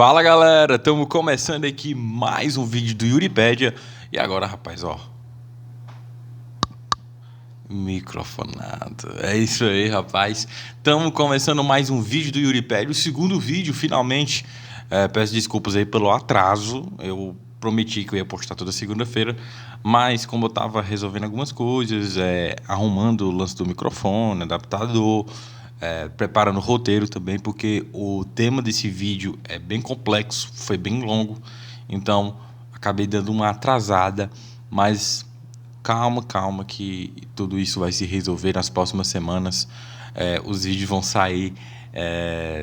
Fala galera, estamos começando aqui mais um vídeo do Yuripédia. E agora, rapaz, ó, microfonado, é isso aí, rapaz. Estamos começando mais um vídeo do Yuripédia, o segundo vídeo, finalmente. Peço desculpas aí pelo atraso, eu prometi que eu ia postar toda segunda-feira, mas como eu estava resolvendo algumas coisas, arrumando o lance do microfone, adaptador, preparando o roteiro também, porque o tema desse vídeo é bem complexo, foi bem longo, então acabei dando uma atrasada, mas calma que tudo isso vai se resolver nas próximas semanas. Os vídeos vão sair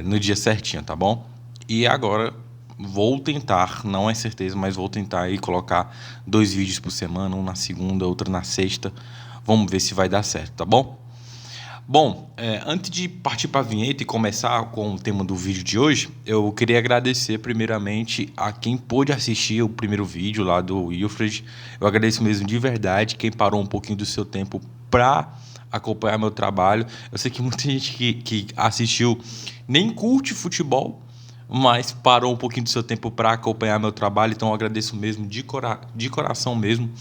no dia certinho, tá bom? E agora vou tentar, não é certeza, mas vou tentar aí colocar 2 vídeos por semana, um na segunda, outro na sexta. Vamos ver se vai dar certo, tá bom? Bom, antes de partir para a vinheta e começar com o tema do vídeo de hoje, eu queria agradecer primeiramente a quem pôde assistir o primeiro vídeo lá do Wilfred. Eu agradeço mesmo de verdade quem parou um pouquinho do seu tempo para acompanhar meu trabalho. Eu sei que muita gente que assistiu nem curte futebol, mas parou um pouquinho do seu tempo para acompanhar meu trabalho, então eu agradeço mesmo de coração mesmo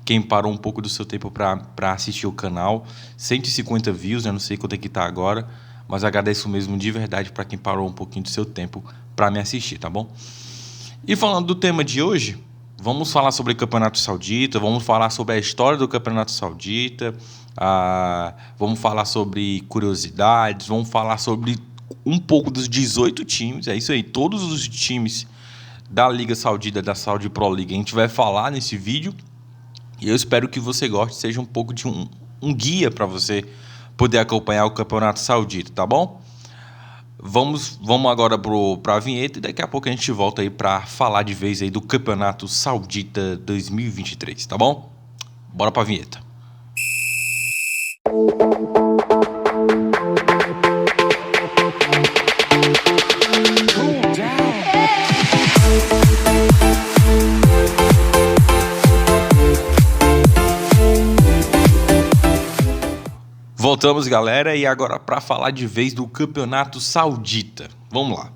quem parou um pouco do seu tempo para assistir o canal. 150 views, eu não sei quanto é que tá agora, mas agradeço mesmo de verdade para quem parou um pouquinho do seu tempo para me assistir, tá bom? E falando do tema de hoje, vamos falar sobre o Campeonato Saudita, vamos falar sobre a história do Campeonato Saudita, vamos falar sobre curiosidades, vamos falar sobre um pouco dos 18 times, é isso aí, todos os times da Liga Saudita, da Saudi Pro League, a gente vai falar nesse vídeo, e eu espero que você goste, seja um pouco de um guia para você poder acompanhar o Campeonato Saudita, tá bom? Vamos agora para a vinheta e daqui a pouco a gente volta aí para falar de vez aí do Campeonato Saudita 2023, tá bom? Bora para a vinheta. Voltamos, galera, e agora para falar de vez do Campeonato Saudita. Vamos lá.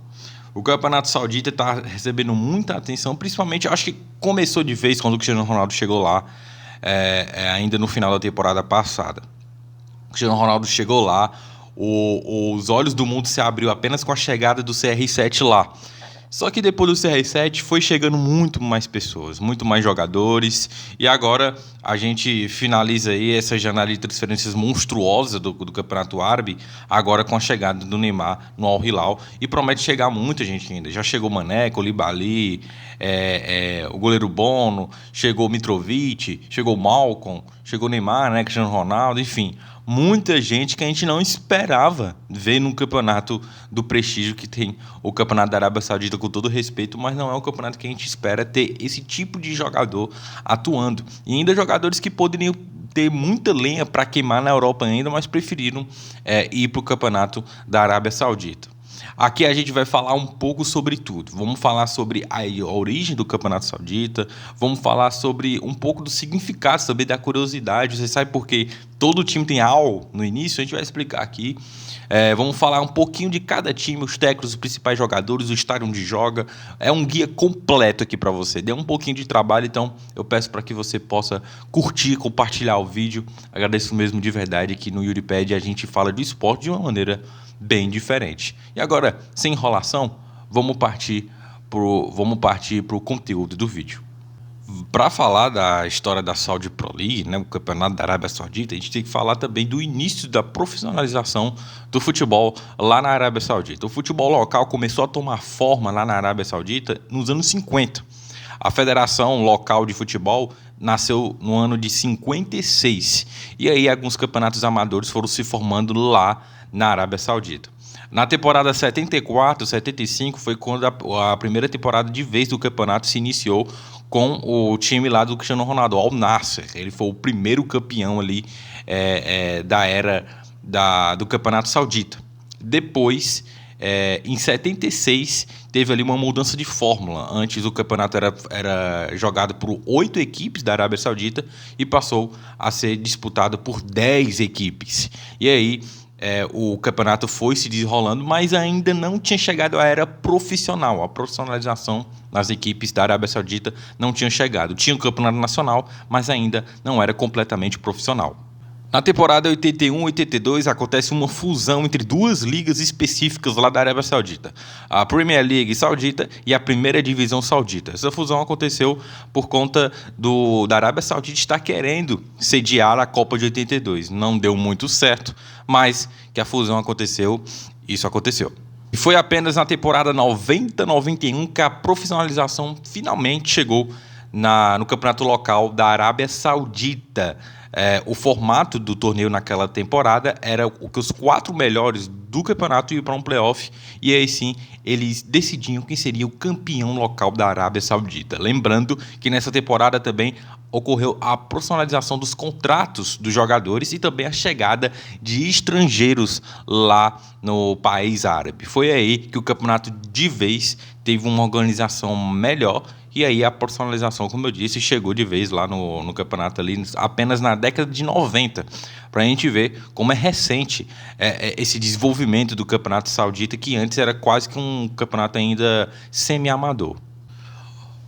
O Campeonato Saudita está recebendo muita atenção, principalmente, acho que começou de vez quando o Cristiano Ronaldo chegou lá, ainda no final da temporada passada. O Cristiano Ronaldo chegou lá, os olhos do mundo se abriu apenas com a chegada do CR7 lá. Só que depois do CR7 foi chegando muito mais pessoas, muito mais jogadores, e agora a gente finaliza aí essa janela de transferências monstruosa do Campeonato Árabe, agora com a chegada do Neymar no Al Hilal, e promete chegar muita gente ainda. Já chegou Mané, Koulibaly, o goleiro Bono, chegou Mitrovic, chegou Malcom, chegou Neymar, né, Cristiano Ronaldo, enfim, muita gente que a gente não esperava ver num campeonato do prestígio que tem o Campeonato da Arábia Saudita, com todo respeito, mas não é um campeonato que a gente espera ter esse tipo de jogador atuando. E ainda jogadores que poderiam ter muita lenha para queimar na Europa ainda, mas preferiram ir para o Campeonato da Arábia Saudita. Aqui a gente vai falar um pouco sobre tudo. Vamos falar sobre a origem do Campeonato Saudita, vamos falar sobre um pouco do significado, também da curiosidade. Você sabe por que todo time tem Al no início? A gente vai explicar aqui. Vamos falar um pouquinho de cada time, os técnicos, os principais jogadores, o estádio onde joga. É um guia completo aqui para você. Deu um pouquinho de trabalho, então eu peço para que você possa curtir, compartilhar o vídeo. Agradeço mesmo de verdade que no Yuripédia a gente fala de esporte de uma maneira bem diferente. E agora, sem enrolação, vamos partir para o conteúdo do vídeo. Para falar da história da Saudi Pro League, né, o Campeonato da Arábia Saudita, a gente tem que falar também do início da profissionalização do futebol lá na Arábia Saudita. O futebol local começou a tomar forma lá na Arábia Saudita nos anos 50. A Federação Local de Futebol nasceu no ano de 56. E aí alguns campeonatos amadores foram se formando lá na Arábia Saudita. Na temporada 74, 75 foi quando a primeira temporada de vez do campeonato se iniciou com o time lá do Cristiano Ronaldo, Al Nassr. Ele foi o primeiro campeão ali da era do Campeonato Saudita. Depois, em 76, teve ali uma mudança de fórmula. Antes o campeonato era jogado por 8 equipes da Arábia Saudita e passou a ser disputado por 10 equipes. E aí o campeonato foi se desenrolando, mas ainda não tinha chegado à era profissional. A profissionalização nas equipes da Arábia Saudita não tinha chegado. Tinha o campeonato nacional, mas ainda não era completamente profissional. Na temporada 81-82 acontece uma fusão entre duas ligas específicas lá da Arábia Saudita, a Premier League Saudita e a Primeira Divisão Saudita. Essa fusão aconteceu por conta da Arábia Saudita estar querendo sediar a Copa de 82. Não deu muito certo, mas que a fusão aconteceu, isso aconteceu. E foi apenas na temporada 90-91 que a profissionalização finalmente chegou no campeonato local da Arábia Saudita. O formato do torneio naquela temporada era que os 4 melhores do campeonato iam para um playoff e aí sim eles decidiam quem seria o campeão local da Arábia Saudita. Lembrando que nessa temporada também ocorreu a profissionalização dos contratos dos jogadores e também a chegada de estrangeiros lá no país árabe. Foi aí que o campeonato de vez teve uma organização melhor e aí a profissionalização, como eu disse, chegou de vez lá no campeonato ali apenas na década de 90, para a gente ver como é recente esse desenvolvimento do campeonato saudita, que antes era quase que um campeonato ainda semi-amador.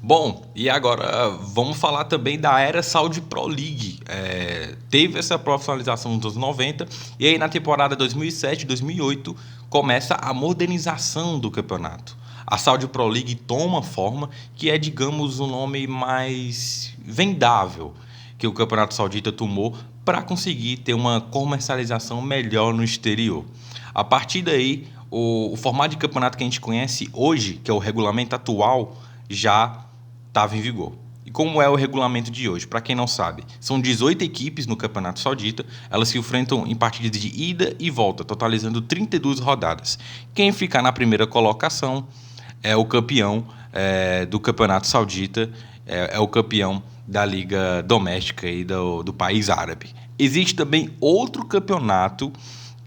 Bom, e agora vamos falar também da era Saudi Pro League. Teve essa profissionalização nos anos 90 e aí na temporada 2007-2008 começa a modernização do campeonato. A Saudi Pro League toma forma que é, digamos, um nome mais vendável que o campeonato saudita tomou para conseguir ter uma comercialização melhor no exterior. A partir daí, o formato de campeonato que a gente conhece hoje, que é o regulamento atual, já estava em vigor. E como é o regulamento de hoje? Para quem não sabe, são 18 equipes no Campeonato Saudita, elas se enfrentam em partidas de ida e volta, totalizando 32 rodadas. Quem ficar na primeira colocação é o campeão do Campeonato Saudita, é o campeão da Liga Doméstica e do país árabe. Existe também outro campeonato,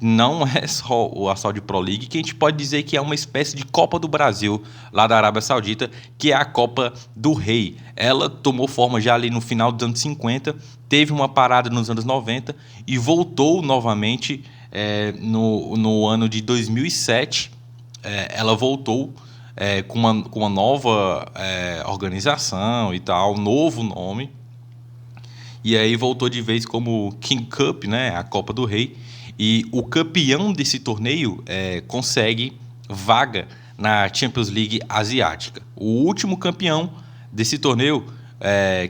não é só a Saudi Pro League, que a gente pode dizer que é uma espécie de Copa do Brasil lá da Arábia Saudita, que é a Copa do Rei. Ela tomou forma já ali no final dos anos 50, teve uma parada nos anos 90 e voltou novamente no ano de 2007. Ela voltou com uma nova organização e tal, novo nome. E aí voltou de vez como King Cup, né, a Copa do Rei. E o campeão desse torneio consegue vaga na Champions League Asiática. O último campeão desse torneio,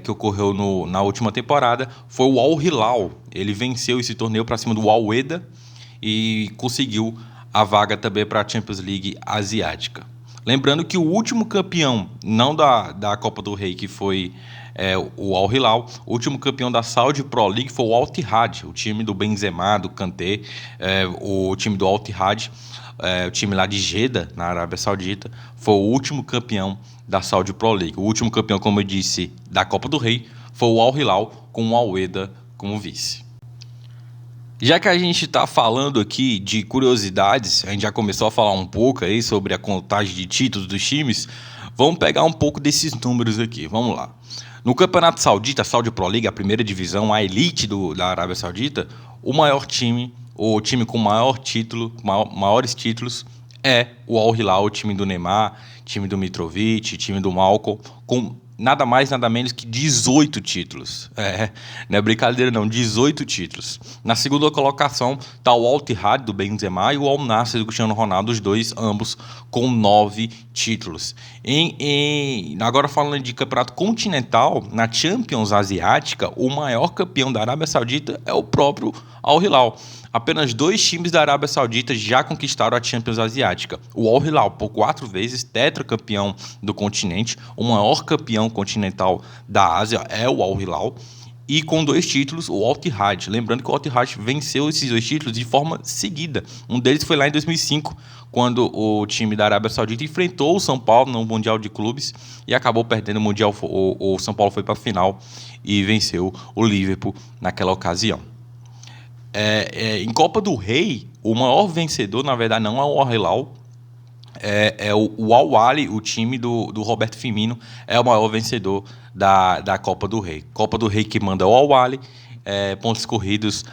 que ocorreu na última temporada, foi o Al Hilal. Ele venceu esse torneio para cima do Al Wehda e conseguiu a vaga também para a Champions League Asiática. Lembrando que o último campeão, não da Copa do Rei, que foi o Al Hilal, o último campeão da Saudi Pro League foi o Al Ittihad, o time do Benzema, do Kanté, o time do Al Ittihad, o time lá de Jeddah, na Arábia Saudita, foi o último campeão da Saudi Pro League. O último campeão, como eu disse, da Copa do Rei foi o Al Hilal, com o Al Wehda como vice. Já que a gente está falando aqui de curiosidades, a gente já começou a falar um pouco aí sobre a contagem de títulos dos times, vamos pegar um pouco desses números aqui, vamos lá. No Campeonato Saudita, a Saudi Pro League, a primeira divisão, a elite da Arábia Saudita, o maior time, o time com maiores títulos é o Al Hilal, o time do Neymar, time do Mitrovic, time do Malcolm, com nada mais, nada menos que 18 títulos. Não é brincadeira não, 18 títulos. Na segunda colocação está o Al Ittihad do Benzema e o Al Nassr do Cristiano Ronaldo, os dois, ambos, com 9 títulos. Agora falando de campeonato continental, na Champions Asiática, o maior campeão da Arábia Saudita é o próprio Al Hilal. Apenas 2 times da Arábia Saudita já conquistaram a Champions Asiática. O Al Hilal, por 4 vezes, tetracampeão do continente, o maior campeão continental da Ásia é o Al Hilal, e com 2 títulos, o Al Ittihad. Lembrando que o Al Ittihad venceu esses 2 títulos de forma seguida. Um deles foi lá em 2005, quando o time da Arábia Saudita enfrentou o São Paulo no Mundial de Clubes e acabou perdendo o Mundial. O São Paulo foi para a final e venceu o Liverpool naquela ocasião. Em Copa do Rei, o maior vencedor, na verdade, não é o Al Hilal, é o Al Ahly, o time do Roberto Firmino, é o maior vencedor da Copa do Rei. Copa do Rei que manda o Al Ahly, pontos corridos,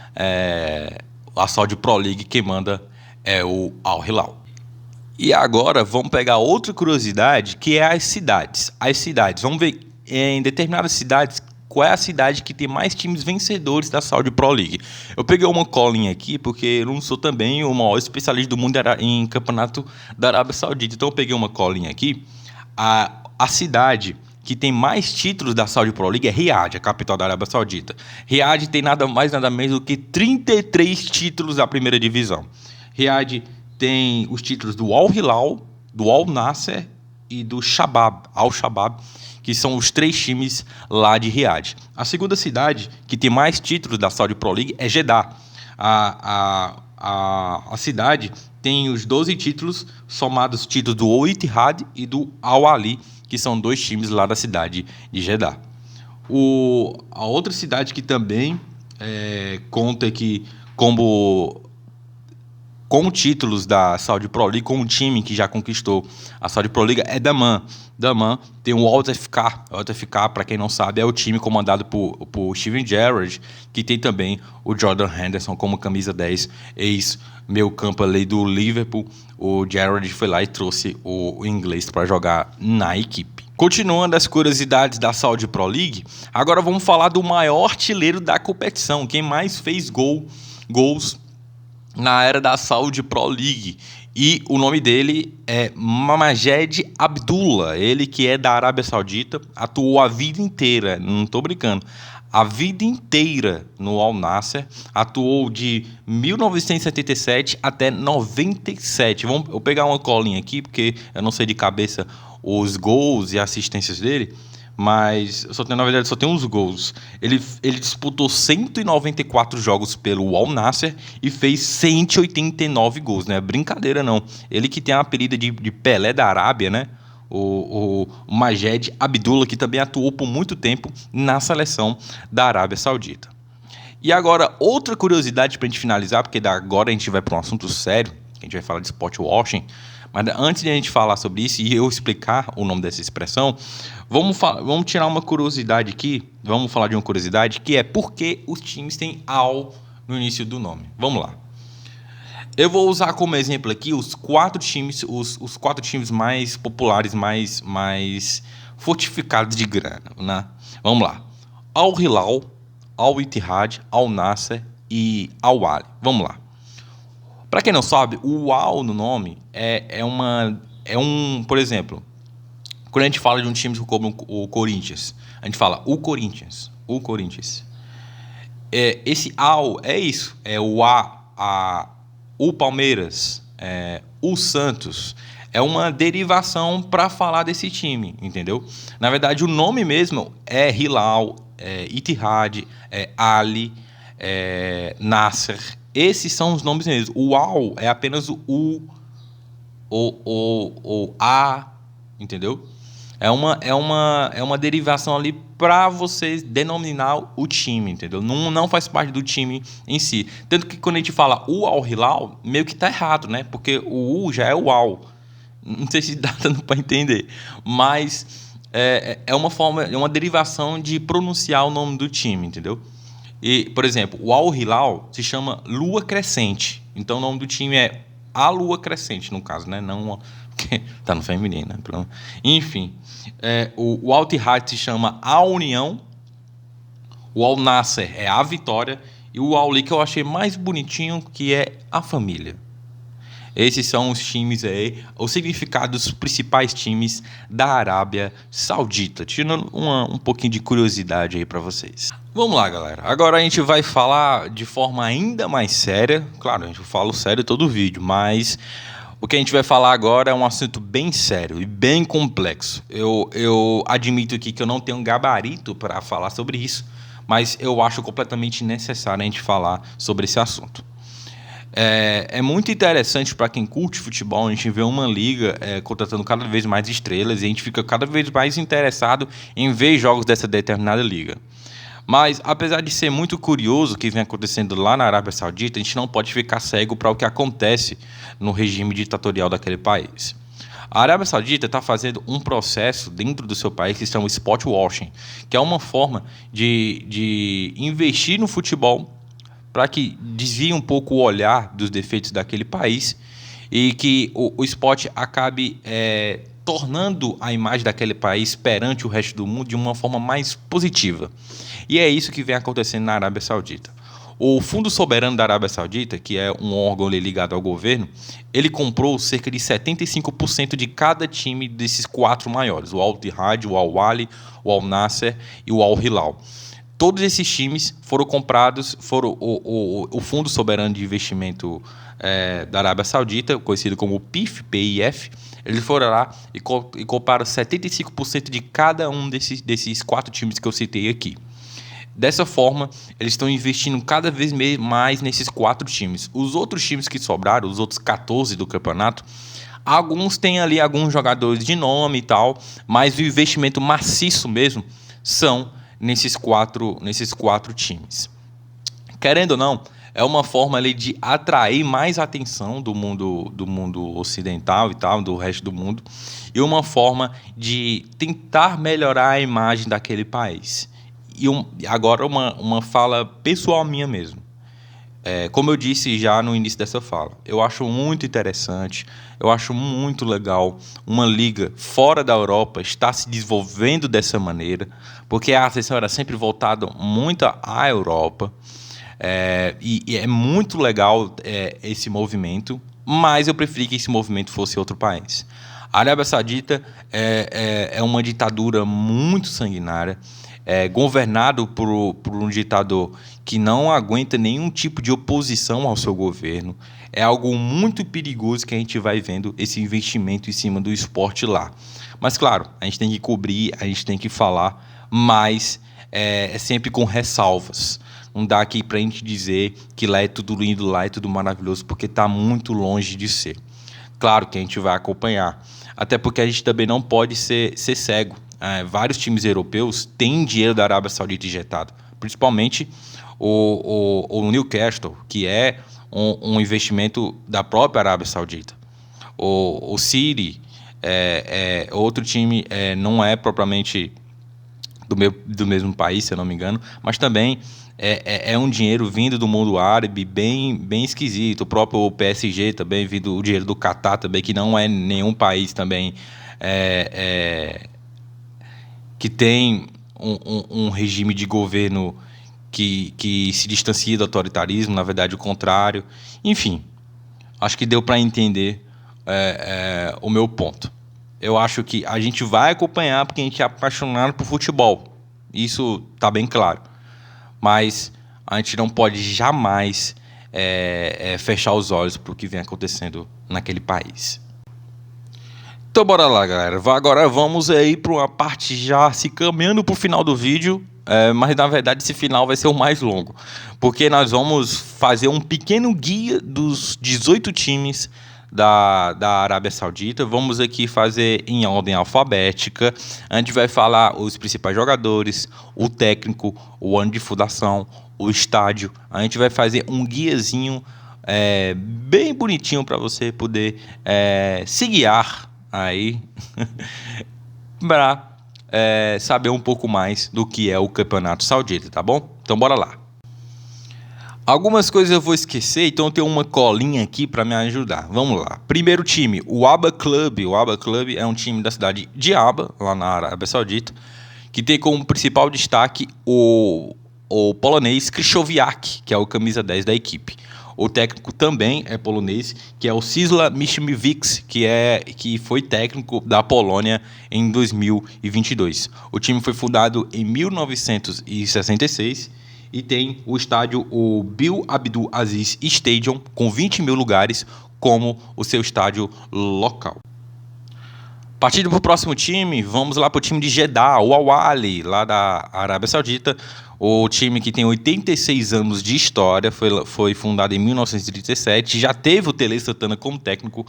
a Saudi Pro League quem manda é o Al Hilal. E agora vamos pegar outra curiosidade, que é as cidades. As cidades, vamos ver em determinadas cidades qual é a cidade que tem mais times vencedores da Saudi Pro League. Eu peguei uma colinha aqui porque eu não sou também o maior especialista do mundo em campeonato da Arábia Saudita. Então eu peguei uma colinha aqui. A cidade que tem mais títulos da Saudi Pro League é Riad, a capital da Arábia Saudita. Riad tem nada mais nada menos do que 33 títulos da primeira divisão. Riad tem os títulos do Al Hilal, do Al Nasser e do Al Shabab, que são os 3 times lá de Riad. A segunda cidade que tem mais títulos da Saudi Pro League é Jeddah. A cidade tem os 12 títulos, somados títulos do Al Ittihad e do Al Ahly, que são 2 times lá da cidade de Jeddah. A outra cidade que também conta aqui com títulos da Saudi Pro League, com um time que já conquistou a Saudi Pro League, é Dammam. Dammam tem o Al FK. O Al FK, para quem não sabe, é o time comandado por Steven Gerrard, que tem também o Jordan Henderson como camisa 10, ex-meio campo ali do Liverpool. O Gerrard foi lá e trouxe o inglês para jogar na equipe. Continuando as curiosidades da Saudi Pro League, agora vamos falar do maior artilheiro da competição, quem mais fez gols na era da Saudi Pro League, e o nome dele é Majed Abdullah, ele que é da Arábia Saudita, atuou a vida inteira, não estou brincando, a vida inteira no Al Nasser, atuou de 1977 até 97. Eu vou pegar uma colinha aqui, porque eu não sei de cabeça os gols e assistências dele, mas na verdade só tem uns gols. Ele disputou 194 jogos pelo Al Nasser e fez 189 gols, não é brincadeira não. Ele que tem a apelido de Pelé da Arábia, né? O Majed Abdullah, que também atuou por muito tempo na seleção da Arábia Saudita. E agora, outra curiosidade para a gente finalizar, porque agora a gente vai para um assunto sério, a gente vai falar de sport washing. Mas antes de a gente falar sobre isso e eu explicar o nome dessa expressão, vamos tirar uma curiosidade aqui. Vamos falar de uma curiosidade, que é por que os times têm Al no início do nome. Vamos lá. Eu vou usar como exemplo aqui os 4 times mais populares, mais fortificados de grana, né? Vamos lá. Al Hilal, Al Ittihad, Al Nasser e Al Ahly. Vamos lá. Para quem não sabe, o Al no nome por exemplo, quando a gente fala de um time como o Corinthians, a gente fala o Corinthians. Esse Al é isso, é o Palmeiras, o Santos, é uma derivação para falar desse time, entendeu? Na verdade, o nome mesmo é Hilal, Ittihad, Ahly, Nasser. Esses são os nomes mesmo. O Al é apenas o A, entendeu? É uma derivação ali para você denominar o time, entendeu? Não faz parte do time em si. Tanto que quando a gente fala o Al Hilal, meio que tá errado, né? Porque o U já é o Al. Não sei se dá dando para entender. Mas é uma derivação de pronunciar o nome do time, entendeu? E, por exemplo, o Al Hilal se chama Lua Crescente. Então o nome do time é A Lua Crescente, no caso, né? Não, porque tá no feminino, né? Enfim, o Al Ittihad se chama A União, o Al Nasser é a Vitória e o Al Ahly, que eu achei mais bonitinho, que é a família. Esses são os times aí, os significados principais times da Arábia Saudita. Tirando um pouquinho de curiosidade aí para vocês. Vamos lá, galera. Agora a gente vai falar de forma ainda mais séria. Claro, a gente fala sério todo o vídeo, mas o que a gente vai falar agora é um assunto bem sério e bem complexo. Eu admito aqui que eu não tenho gabarito para falar sobre isso, mas eu acho completamente necessário a gente falar sobre esse assunto. É muito interessante para quem curte futebol, a gente vê uma liga contratando cada vez mais estrelas e a gente fica cada vez mais interessado em ver jogos dessa determinada liga. Mas, apesar de ser muito curioso o que vem acontecendo lá na Arábia Saudita, a gente não pode ficar cego para o que acontece no regime ditatorial daquele país. A Arábia Saudita está fazendo um processo dentro do seu país que se chama sport washing, que é uma forma de investir no futebol para que desvie um pouco o olhar dos defeitos daquele país e que o esporte acabe tornando a imagem daquele país perante o resto do mundo de uma forma mais positiva. E é isso que vem acontecendo na Arábia Saudita. O Fundo Soberano da Arábia Saudita, que é um órgão ligado ao governo, ele comprou cerca de 75% de cada time desses 4 maiores, o Al-Ittihad, o Al-Ahly, o Al-Nassr e o Al-Hilal. Todos esses times foram comprados, o Fundo Soberano de Investimento da Arábia Saudita, conhecido como PIF, eles foram lá e compraram 75% de cada um desses 4 times que eu citei aqui. Dessa forma, eles estão investindo cada vez mais nesses 4 times. Os outros times que sobraram, os outros 14 do campeonato, alguns têm ali alguns jogadores de nome e tal, mas o investimento maciço mesmo são nesses quatro times. Querendo ou não, é uma forma ali de atrair mais atenção do mundo ocidental e tal, do resto do mundo, e uma forma de tentar melhorar a imagem daquele país. E agora uma fala pessoal minha mesmo. Como eu disse já no início dessa fala, eu acho muito interessante, eu acho muito legal uma liga fora da Europa estar se desenvolvendo dessa maneira, porque a atenção era sempre voltada muito à Europa, e é muito legal esse movimento, mas eu preferi que esse movimento fosse outro país. A Arábia Saudita é uma ditadura muito sanguinária, governado por um ditador que não aguenta nenhum tipo de oposição ao seu governo. É algo muito perigoso que a gente vai vendo esse investimento em cima do esporte lá. Mas, claro, a gente tem que cobrir, a gente tem que falar, mas é sempre com ressalvas. Não dá aqui para a gente dizer que lá é tudo lindo, lá é tudo maravilhoso, porque está muito longe de ser. Claro que a gente vai acompanhar, até porque a gente também não pode ser cego. Vários times europeus têm dinheiro da Arábia Saudita injetado, principalmente o Newcastle, que é um investimento da própria Arábia Saudita. O City outro time, não é propriamente do mesmo país, se eu não me engano, mas também é um dinheiro vindo do mundo árabe bem esquisito. O próprio PSG também, vindo o dinheiro do Catar também, que não é nenhum país também que tem um regime de governo que se distancia do autoritarismo, na verdade o contrário. Enfim, acho que deu para entender o meu ponto. Eu acho que a gente vai acompanhar porque a gente é apaixonado por futebol. Isso está bem claro. Mas a gente não pode jamais fechar os olhos para o que vem acontecendo naquele país. Então bora lá, galera. Agora vamos aí para uma parte já se caminhando para o final do vídeo, mas na verdade esse final vai ser o mais longo, porque nós vamos fazer um pequeno guia dos 18 times da Arábia Saudita. Vamos aqui fazer em ordem alfabética. A gente vai falar os principais jogadores, o técnico, o ano de fundação, o estádio. A gente vai fazer um guiazinho bem bonitinho para você poder se guiar aí para saber um pouco mais do que é o Campeonato Saudita, tá bom? Então bora lá. Algumas coisas eu vou esquecer, então eu tenho uma colinha aqui para me ajudar. Vamos lá. Primeiro time, o Aba Club. O Aba Club é um time da cidade de Aba, lá na Arábia Saudita, que tem como principal destaque o polonês Krychowiak, que é o camisa 10 da equipe. O técnico também é polonês, que é o Cisla Michniewicz, que foi técnico da Polônia em 2022. O time foi fundado em 1966 e tem o estádio, o Bil Abdul Aziz Stadium, com 20 mil lugares, como o seu estádio local. Partindo para o próximo time, vamos lá para o time de Jeddah, o Al-Ahly, lá da Arábia Saudita. O time que tem 86 anos de história, foi fundado em 1937, já teve o Tele Santana como técnico,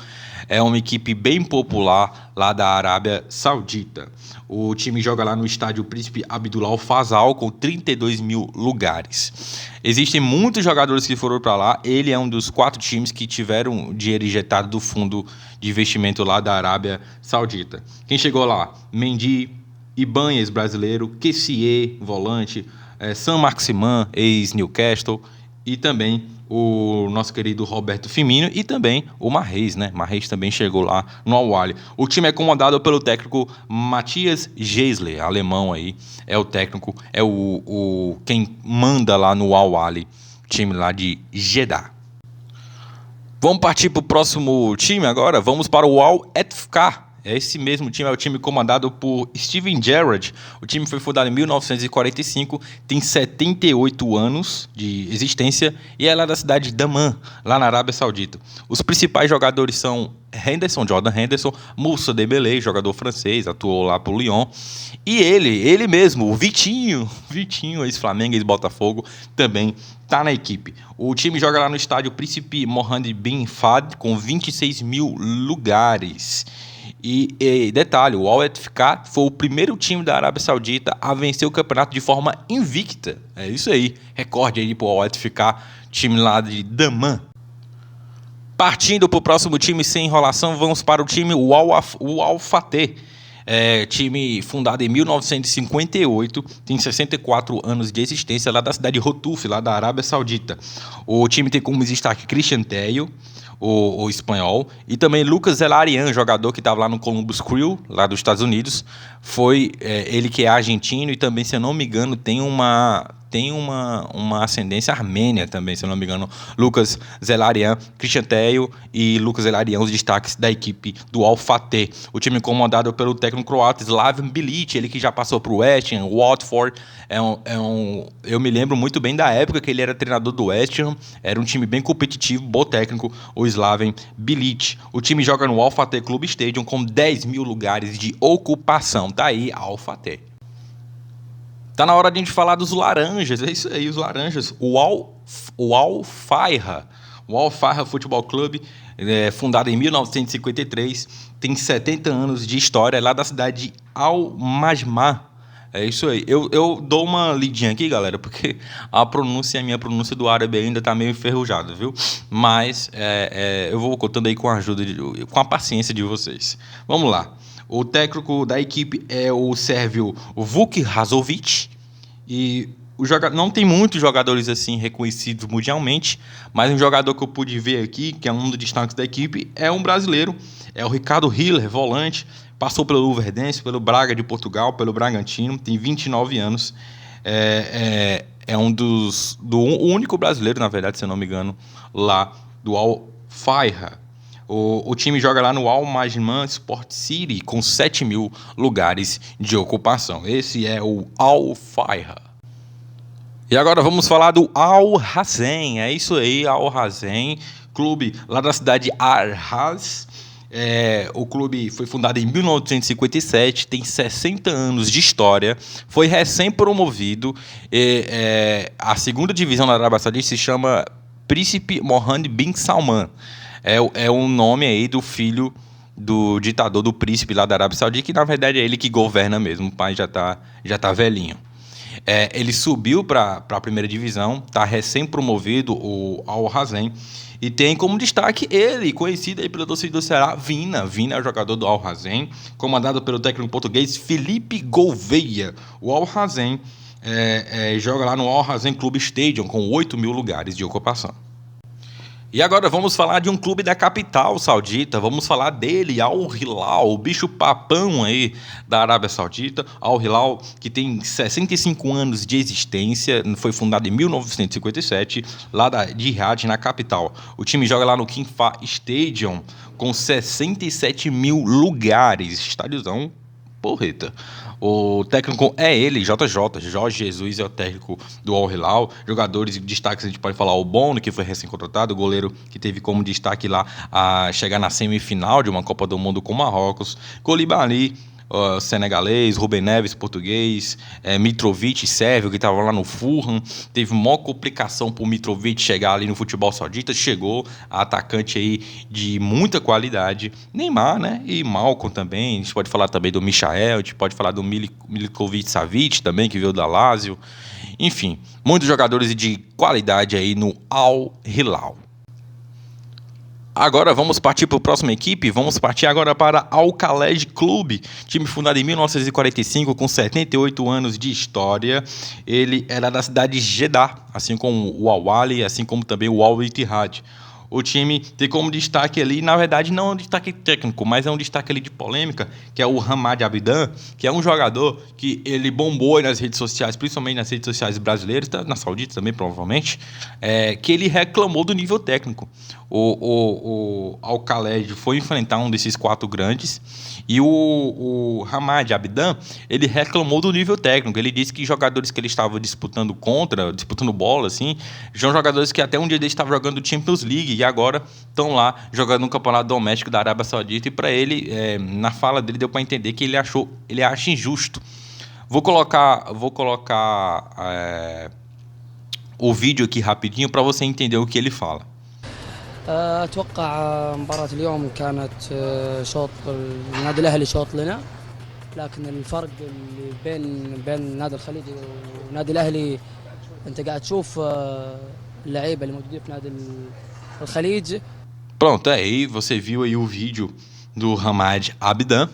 é uma equipe bem popular lá da Arábia Saudita. O time joga lá no estádio Príncipe Abdullah Faisal, com 32 mil lugares. Existem muitos jogadores que foram para lá, ele é um dos 4 times que tiveram dinheiro injetado do fundo de investimento lá da Arábia Saudita. Quem chegou lá? Mendy, Ibanez, brasileiro, Kessié, volante, Sam Maximan, ex-Newcastle, e também o nosso querido Roberto Firmino e também o Mahrez, né? Mahrez também chegou lá no Al-Ahly. O time é comandado pelo técnico Matthias Geisler, alemão aí, é o técnico, é quem manda lá no Al-Ahly, time lá de Jeddah. Vamos partir para o próximo time agora, vamos para o Al-Ettifaq. Esse mesmo time é o time comandado por Steven Gerrard. O time foi fundado em 1945, tem 78 anos de existência e é lá da cidade de Dammam, lá na Arábia Saudita. Os principais jogadores são Jordan Henderson, Moussa Dembélé, jogador francês, atuou lá pro Lyon. E ele mesmo, o Vitinho, ex-Flamengo, ex-Botafogo, também está na equipe. O time joga lá no estádio Príncipe Mohammed bin Fahd, com 26 mil lugares. E detalhe, o Al-Ettifaq foi o primeiro time da Arábia Saudita a vencer o campeonato de forma invicta. É isso aí, recorde aí pro Al-Ettifaq, time lá de Dammam. Partindo para o próximo time sem enrolação, vamos para o time Al-Fateh. Time fundado em 1958, tem 64 anos de existência, lá da cidade de Rotuf, lá da Arábia Saudita. O time tem como destaque Christian Tello, o espanhol, e também Lucas Zelarian, jogador que estava lá no Columbus Crew, lá dos Estados Unidos. Foi ele que é argentino e também, se eu não me engano, tem uma ascendência armênia também, se eu não me engano. Lucas Zelarian, Christian Tello e Lucas Zelarian, os destaques da equipe do Al-Fateh. O time comandado pelo técnico croata Slaven Bilic, ele que já passou para o West Ham, Watford. Eu me lembro muito bem da época que ele era treinador do West Ham. Era um time bem competitivo, bom técnico, o Slaven Bilic. O time joga no Al-Fateh Club Stadium com 10 mil lugares de ocupação. Tá aí, Al-Fateh. Tá na hora de a gente falar dos laranjas, é isso aí, os laranjas. O Al-Fayha Futebol Clube, fundado em 1953, tem 70 anos de história, lá da cidade de Al-Majmah. É isso aí. Eu dou uma lidinha aqui, galera, porque a minha pronúncia do árabe ainda tá meio enferrujada, viu? Mas eu vou contando aí com a paciência de vocês. Vamos lá. O técnico da equipe é o sérvio Vuk Hazovic. E não tem muitos jogadores assim reconhecidos mundialmente, mas um jogador que eu pude ver aqui, que é um dos destaques da equipe, é um brasileiro. É o Ricardo Hiller, volante. Passou pelo Luverdense, pelo Braga de Portugal, pelo Bragantino. Tem 29 anos. É o único brasileiro, na verdade, se eu não me engano, lá do Al-Fayha. O time joga lá no Al-Majmah Sport City com 7 mil lugares de ocupação. Esse é o Al-Fayha. E agora vamos falar do Al-Hazen. É isso aí, Al-Hazen, clube lá da cidade de Arhaz. O clube foi fundado em 1957, tem 60 anos de história, foi recém-promovido. A segunda divisão da Arábia Saudita se chama Príncipe Mohammed bin Salman. É o nome aí do filho do ditador, do príncipe lá da Arábia Saudita, que na verdade é ele que governa mesmo, o pai já tá velhinho. Ele subiu para a primeira divisão, está recém-promovido, o Al-Hazen, e tem como destaque ele, conhecido aí pela torcida do Ceará, Vina é o jogador do Al-Hazen, comandado pelo técnico português Felipe Gouveia. O Al-Hazen joga lá no Al-Hazen Club Stadium, com 8 mil lugares de ocupação. E agora vamos falar de um clube da capital saudita, vamos falar dele, Al-Hilal, o bicho papão aí da Arábia Saudita. Al-Hilal, que tem 65 anos de existência, foi fundado em 1957, lá de Riad, na capital. O time joga lá no King Fahd Stadium, com 67 mil lugares, estádiozão porreta. O técnico é ele, Jorge Jesus é o técnico do Al-Hilal. Jogadores e destaques, a gente pode falar o Bono, que foi recém-contratado, o goleiro que teve como destaque lá a chegar na semifinal de uma Copa do Mundo com Marrocos. Koulibaly, senegalês, Rubem Neves, português, Mitrovic, sérvio, que estava lá no Fulham. Teve uma complicação para o Mitrovic chegar ali no futebol saudita. Chegou, atacante aí de muita qualidade. Neymar, né? E Malcom também. A gente pode falar também do Michael, a gente pode falar do Milinkovic Savic também, que veio da Lazio. Enfim, muitos jogadores de qualidade aí no Al-Hilal. Agora vamos partir para a próxima equipe. Vamos partir agora para Al Khaled Clube, time fundado em 1945 com 78 anos de história. Ele era da cidade de Jeddah, assim como o Al Ahly, assim como também o Al Ittihad. O time tem como destaque ali, na verdade não é um destaque técnico, mas é um destaque ali de polêmica, que é o Hamad Abdan, que é um jogador que ele bombou nas redes sociais, principalmente nas redes sociais brasileiras, na Saudita também provavelmente, que ele reclamou do nível técnico. O Al Khaled foi enfrentar um desses 4 grandes e o Hamad Abdan, ele reclamou do nível técnico. Ele disse que jogadores que ele estava disputando bola, assim, são jogadores que até um dia eles estavam jogando Champions League e agora estão lá jogando no campeonato doméstico da Arábia Saudita. E para ele, na fala dele, deu para entender que ele acha injusto. Vou colocar o vídeo aqui rapidinho para você entender o que ele fala. أتوقع مباراة اليوم كانت شوط النادي الأهلي شوط لنا، لكن الفرق اللي بين النادي الخليجي والنادي الأهلي أنت قاعد تشوف اللعيبة اللي موجودين في نادي الخليج. Pronto, aí você viu aí o vídeo do Hamad Abdan.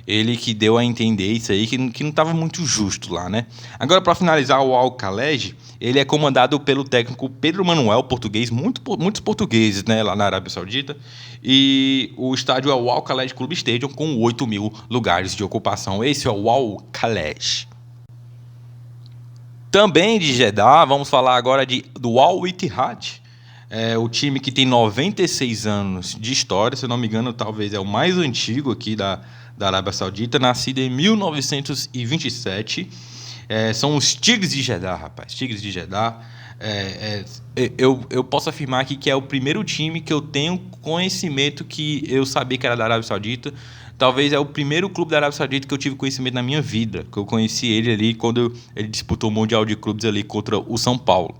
Ele que deu a entender isso aí, que não estava muito justo lá, né? Agora, para finalizar, o Al Khaled, ele é comandado pelo técnico Pedro Manuel, português, muitos portugueses, né, lá na Arábia Saudita. E o estádio é o Al Khaled Club Stadium, com 8.000 lugares de ocupação. Esse é o Al Khaled. Também de Jeddah, vamos falar agora do Al Ittihad. O time que tem 96 anos de história, se eu não me engano, talvez é o mais antigo aqui da Arábia Saudita, nascido em 1927. São os Tigres de Jeddah, rapaz. Tigres de Jeddah. Eu posso afirmar aqui que é o primeiro time que eu tenho conhecimento que eu sabia que era da Arábia Saudita. Talvez é o primeiro clube da Arábia Saudita que eu tive conhecimento na minha vida, que eu conheci ele ali quando ele disputou o Mundial de Clubes ali contra o São Paulo.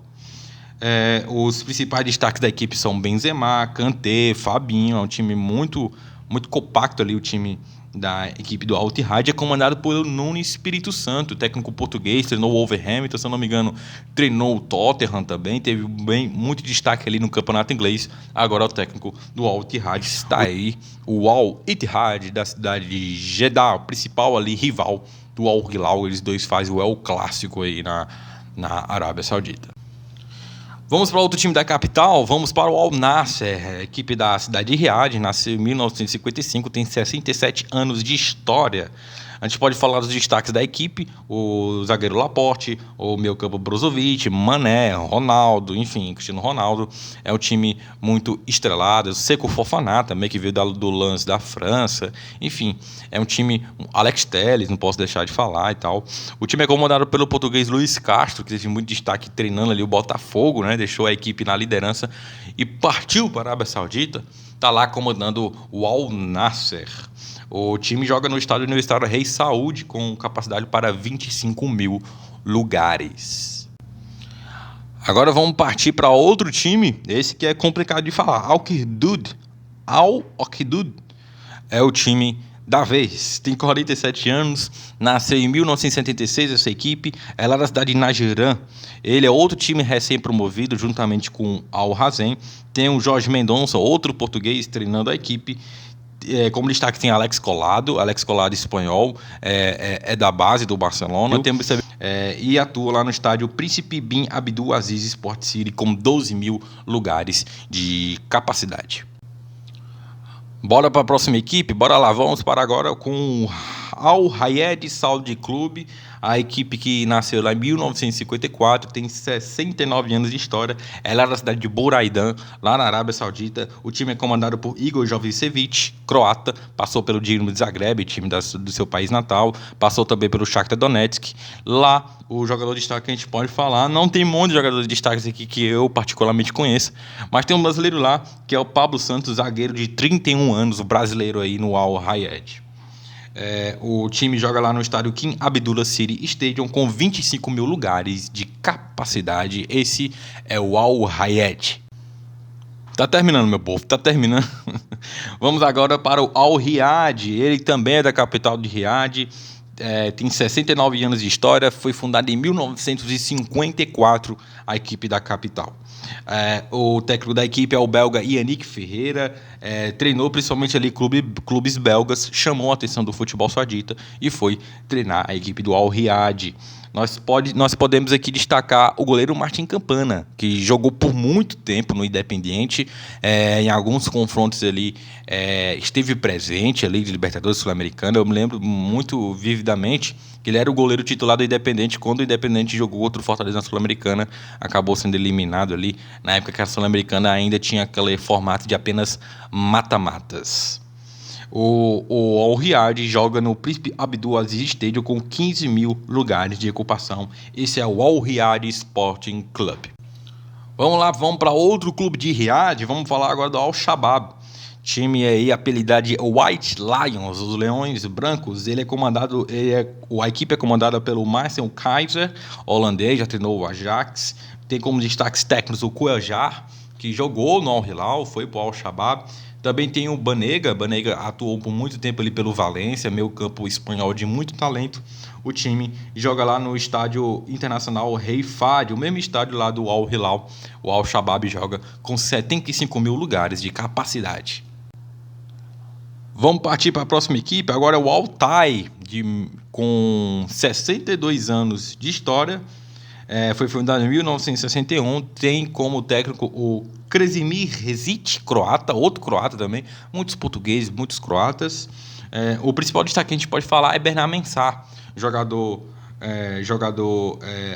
Os principais destaques da equipe são Benzema, Kanté, Fabinho. É um time muito, muito compacto ali, o time da equipe do Al Ittihad. É comandado por Nuno Espírito Santo, técnico português, treinou o Wolverhampton, se eu não me engano, treinou o Tottenham também, teve muito destaque ali no campeonato inglês. Agora é o técnico do Al Ittihad, está aí o Al Ittihad da cidade de Jeddah, o principal ali, rival do Al Hilal. Eles dois fazem o El Clássico aí na Arábia Saudita. Vamos para outro time da capital, vamos para o Al Nassr, equipe da cidade de Riad, nasceu em 1955, tem 67 anos de história. A gente pode falar dos destaques da equipe: o zagueiro Laporte, o meio-campo Brozovic, Mané, Ronaldo, enfim, Cristiano Ronaldo. É um time muito estrelado. Seko Fofana também, que veio do Lens da França. Enfim, é um time... Alex Telles, não posso deixar de falar e tal. O time é comandado pelo português Luiz Castro, que teve muito destaque treinando ali o Botafogo, né? Deixou a equipe na liderança e partiu para a Arábia Saudita. Está lá comandando o Al Nassr. O time joga no estádio universitário Rei Saúde, com capacidade para 25.000 lugares. Agora vamos partir para outro time, esse que é complicado de falar. Al Ittihad é o time da vez. Tem 47 anos, nasceu em 1976 essa equipe. Ela é da cidade de Najran. Ele é outro time recém-promovido, juntamente com Al Hazen. Tem o Jorge Mendonça, outro português, treinando a equipe. Como destaque tem Alex Collado espanhol, é da base do Barcelona. E atua lá no estádio Príncipe bin Abdul Aziz Sport City, com 12.000 lugares de capacidade. Bora para a próxima equipe? Bora lá, vamos para agora com o Al Rayed Saudi Clube, a equipe que nasceu lá em 1954, tem 69 anos de história. Ela é da cidade de Buraidan, lá na Arábia Saudita. O time é comandado por Igor Jovicevic, croata, passou pelo Dinamo de Zagreb, time do seu país natal, passou também pelo Shakhtar Donetsk. Lá, o jogador de destaque que a gente pode falar, não tem um monte de jogadores de destaque aqui que eu particularmente conheço, mas tem um brasileiro lá, que é o Pablo Santos, zagueiro de 31 anos, o brasileiro aí no Al Rayed. O time joga lá no estádio King Abdullah City Stadium, com 25.000 lugares de capacidade. Esse é o Al Rayed. Tá terminando, meu povo, tá terminando. Vamos agora para o Al Riyad. Ele também é da capital de Riad. Tem 69 anos de história. Foi fundada em 1954 a equipe da capital. O técnico da equipe é o belga Yannick Ferreira, treinou principalmente ali clubes belgas, chamou a atenção do futebol saudita e foi treinar a equipe do Al Riyadh. Nós podemos aqui destacar o goleiro Martin Campana, que jogou por muito tempo no Independiente, em alguns confrontos ali esteve presente ali de Libertadores Sul-Americana. Eu me lembro muito vividamente que ele era o goleiro titular do Independiente quando o Independiente jogou contra o Fortaleza na Sul-Americana, acabou sendo eliminado ali, na época que a Sul-Americana ainda tinha aquele formato de apenas mata-matas. O Al Riyadh joga no Príncipe Abdul Aziz Stadium com 15 mil lugares de ocupação. Esse é o Al Riyadh Sporting Club. Vamos lá, vamos para outro clube de Riad. Vamos falar agora do Al Shabab. Time aí apelidado de White Lions, os Leões Brancos. A equipe é comandada pelo Marcel Keizer, holandês, já treinou o Ajax. Tem como destaques técnicos o Cuellar, que jogou no Al Hilal, foi para o Al Shabab. Também tem o Banega atuou por muito tempo ali pelo Valência, meio campo espanhol de muito talento. O time joga lá no estádio internacional Rei Fahd, o mesmo estádio lá do Al Hilal. O Al Shabab joga com 75 mil lugares de capacidade. Vamos partir para a próxima equipe. Agora é o Altai, com 62 anos de história. Foi fundado em 1961, tem como técnico o Krešimir Rezic, croata, outro croata também, muitos portugueses, muitos croatas. O principal destaque que a gente pode falar é Bernard Mensah, jogador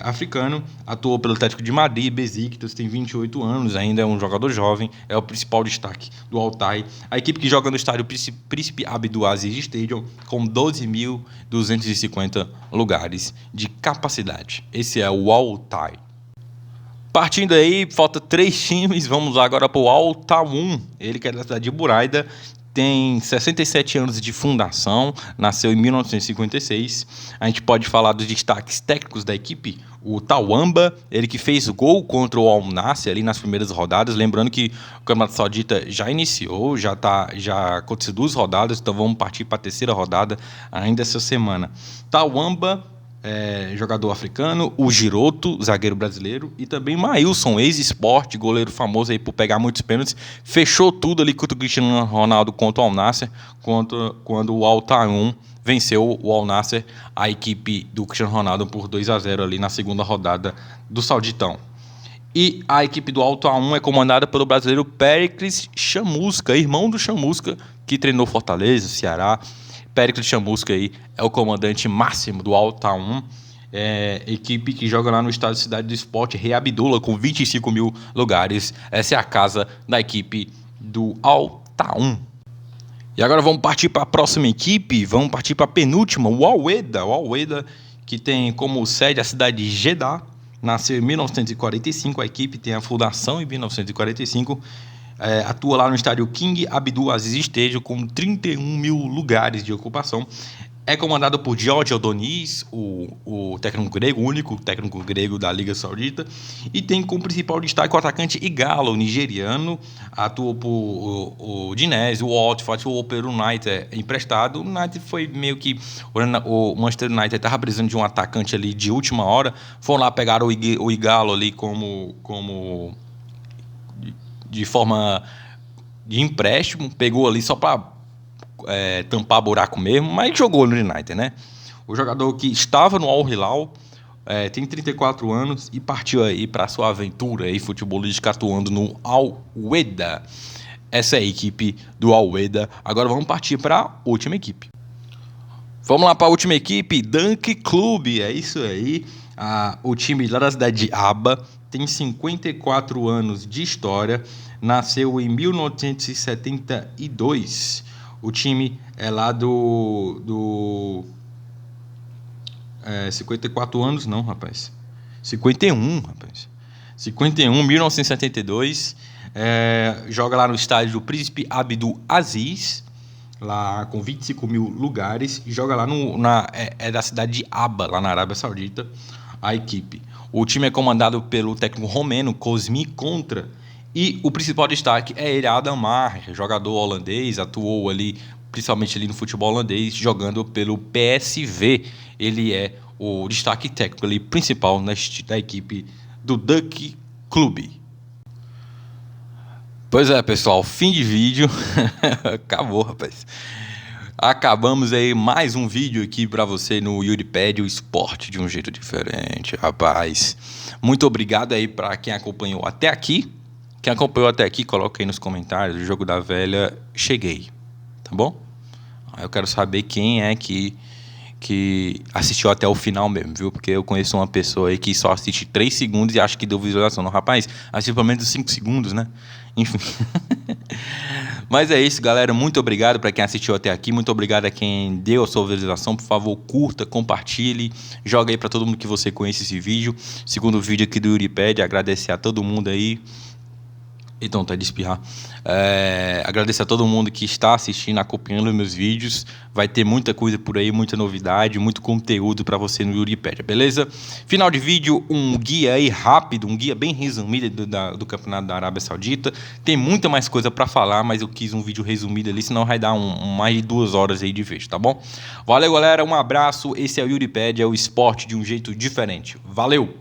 africano, atuou pelo Atlético de Madrid, Besiktas, tem 28 anos, ainda é um jogador jovem, é o principal destaque do Altai. A equipe que joga no estádio Príncipe Abdul Aziz Stadium com 12.250 lugares de capacidade. Esse é o Altai. Partindo aí, falta 3 times, vamos lá agora para o Al Taawoun, ele que é da cidade de Buraida, tem 67 anos de fundação, nasceu em 1956. A gente pode falar dos destaques técnicos da equipe. O Tawamba, ele que fez gol contra o Al Nassr ali nas primeiras rodadas. Lembrando que o Campeonato Saudita já iniciou, já aconteceu 2 rodadas, então vamos partir para a 3ª rodada ainda essa semana. Tawamba, jogador africano, o Giroto, zagueiro brasileiro, e também Maílson, ex-Sport, goleiro famoso aí por pegar muitos pênaltis, fechou tudo ali contra o Cristiano Ronaldo contra o Al Nassr, quando o Al Taawoun venceu o Al Nassr, a equipe do Cristiano Ronaldo por 2-0 ali na 2ª rodada do Sauditão. E a equipe do Al Taawoun é comandada pelo brasileiro Péricles Chamusca, irmão do Chamusca, que treinou Fortaleza, Ceará. Péricles Chamusca aí é o comandante máximo do Al Taawoun, equipe que joga lá no estádio Cidade do Esporte, Rei Abdullah, com 25 mil lugares. Essa é a casa da equipe do Al Taawoun. E agora vamos partir para a próxima equipe, vamos partir para a penúltima, o Al Wehda. O Al Wehda, que tem como sede a cidade de Jeddah, nasceu em 1945, a equipe tem a fundação em 1945, atua lá no estádio King Abdul Aziz Stadium com 31 mil lugares de ocupação. É comandado por George Adonis, o técnico grego, o único técnico grego da Liga Saudita, e tem como principal destaque o atacante Igalo, nigeriano, atuou por o Dinese, o Watford, o Open United emprestado. O United foi meio que... O Manchester United estava precisando de um atacante ali de última hora, foram lá pegar o Igalo ali como de forma de empréstimo, pegou ali só para tampar buraco mesmo, mas jogou no United, né? O jogador que estava no Al Hilal tem 34 anos e partiu aí para sua aventura aí futebolística atuando no Al Wehda. Essa é a equipe do Al Wehda. Agora vamos partir para a última equipe. Vamos lá para a última equipe, Dunk Club. É isso aí. O time lá da cidade de Aba tem 54 anos de história, nasceu em 1972. O time é lá 54 anos, não, rapaz. 51, rapaz. 51, 1972. Joga lá no estádio do Príncipe Abdul Aziz, lá com 25 mil lugares. Joga lá da cidade de Aba, lá na Arábia Saudita, a equipe. O time é comandado pelo técnico romeno Cosmin Contra. E o principal destaque é ele, Adam Maher, jogador holandês, atuou ali, principalmente ali no futebol holandês, jogando pelo PSV. Ele é o destaque técnico ali, principal da equipe do Dunk Club. Pois é, pessoal, fim de vídeo. Acabou, rapaz. Acabamos aí mais um vídeo aqui pra você no Yuripédia, o esporte de um jeito diferente, rapaz. Muito obrigado aí pra quem acompanhou até aqui. Quem acompanhou até aqui, coloca aí nos comentários, o Jogo da Velha, cheguei, tá bom? Eu quero saber quem é que assistiu até o final mesmo, viu? Porque eu conheço uma pessoa aí que só assiste 3 segundos e acha que deu visualização. Não, rapaz, assiste pelo menos 5 segundos, né? Enfim. Mas é isso, galera. Muito obrigado para quem assistiu até aqui. Muito obrigado a quem deu a sua visualização. Por favor, curta, compartilhe. Joga aí para todo mundo que você conhece esse vídeo. Segundo vídeo aqui do Yuripédia. Agradecer a todo mundo aí. Então, tá de espirrar. Agradecer a todo mundo que está assistindo, acompanhando meus vídeos. Vai ter muita coisa por aí, muita novidade, muito conteúdo para você no Yuripédia, beleza? Final de vídeo, um guia aí rápido, um guia bem resumido do Campeonato da Arábia Saudita. Tem muita mais coisa para falar, mas eu quis um vídeo resumido ali, senão vai dar mais de 2 horas aí de vídeo, tá bom? Valeu, galera, um abraço. Esse é o Yuripédia, o esporte de um jeito diferente. Valeu!